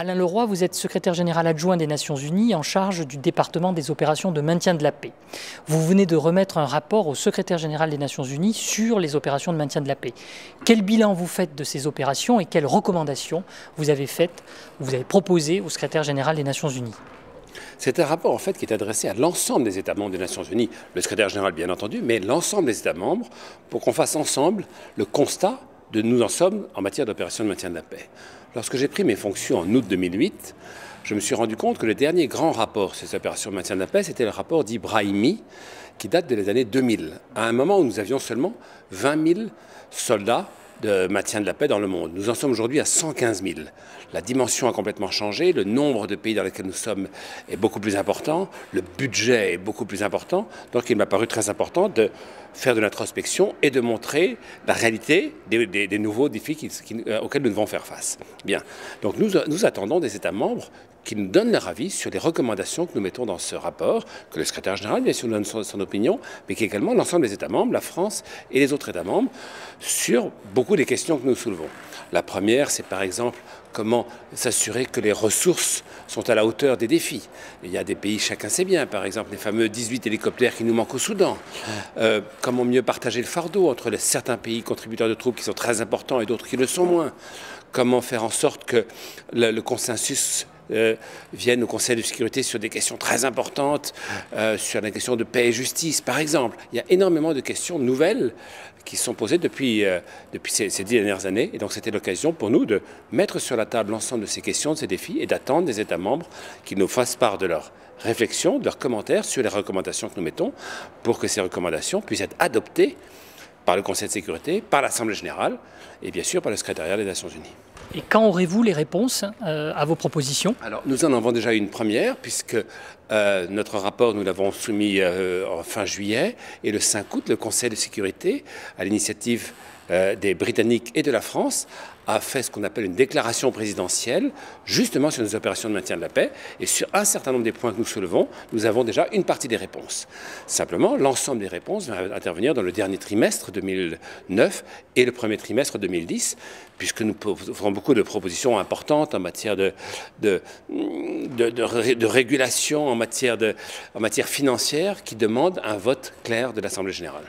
Alain Leroy, vous êtes secrétaire général adjoint des Nations Unies en charge du département des opérations de maintien de la paix. Vous venez de remettre un rapport au secrétaire général des Nations Unies sur les opérations de maintien de la paix. Quel bilan vous faites de ces opérations et quelles recommandations vous avez proposées au secrétaire général des Nations Unies? C'est un rapport en fait qui est adressé à l'ensemble des États membres des Nations Unies, le secrétaire général bien entendu, mais l'ensemble des États membres, pour qu'on fasse ensemble le constat de nous en sommes en matière d'opération de maintien de la paix. Lorsque j'ai pris mes fonctions en août 2008, je me suis rendu compte que le dernier grand rapport sur ces opérations de maintien de la paix, c'était le rapport dit Brahimi, qui date des années 2000, à un moment où nous avions seulement 20 000 soldats de maintien de la paix dans le monde. Nous en sommes aujourd'hui à 115 000. La dimension a complètement changé, le nombre de pays dans lesquels nous sommes est beaucoup plus important, le budget est beaucoup plus important, donc il m'a paru très important de faire de l'introspection et de montrer la réalité des nouveaux défis auxquels nous devons faire face. Bien, donc nous attendons des États membres qui nous donnent leur avis sur les recommandations que nous mettons dans ce rapport, que le secrétaire général, bien sûr, nous donne son opinion, mais qu'également l'ensemble des États membres, la France et les autres États membres, sur beaucoup des questions que nous soulevons. La première, c'est par exemple comment s'assurer que les ressources sont à la hauteur des défis. Il y a des pays, chacun sait bien, par exemple les fameux 18 hélicoptères qui nous manquent au Soudan. Comment mieux partager le fardeau entre certains pays contributeurs de troupes qui sont très importants et d'autres qui le sont moins. Comment faire en sorte que le consensus viennent au Conseil de sécurité sur des questions très importantes, sur la question de paix et justice, par exemple. Il y a énormément de questions nouvelles qui sont posées depuis ces 10 dernières années. Et donc, c'était l'occasion pour nous de mettre sur la table l'ensemble de ces questions, de ces défis, et d'attendre des États membres qu'ils nous fassent part de leurs réflexions, de leurs commentaires sur les recommandations que nous mettons, pour que ces recommandations puissent être adoptées par le Conseil de sécurité, par l'Assemblée générale, et bien sûr par le secrétariat des Nations unies. Et quand aurez-vous les réponses à vos propositions? Alors, nous en avons déjà une première, puisque notre rapport, nous l'avons soumis en fin juillet, et le 5 août, le Conseil de sécurité, à l'initiative des Britanniques et de la France, a fait ce qu'on appelle une déclaration présidentielle, justement sur nos opérations de maintien de la paix, et sur un certain nombre des points que nous soulevons, nous avons déjà une partie des réponses. Simplement, l'ensemble des réponses va intervenir dans le dernier trimestre 2009 et le premier trimestre 2010, puisque nous ferons beaucoup de propositions importantes en matière de régulation, en matière financière, qui demandent un vote clair de l'Assemblée générale.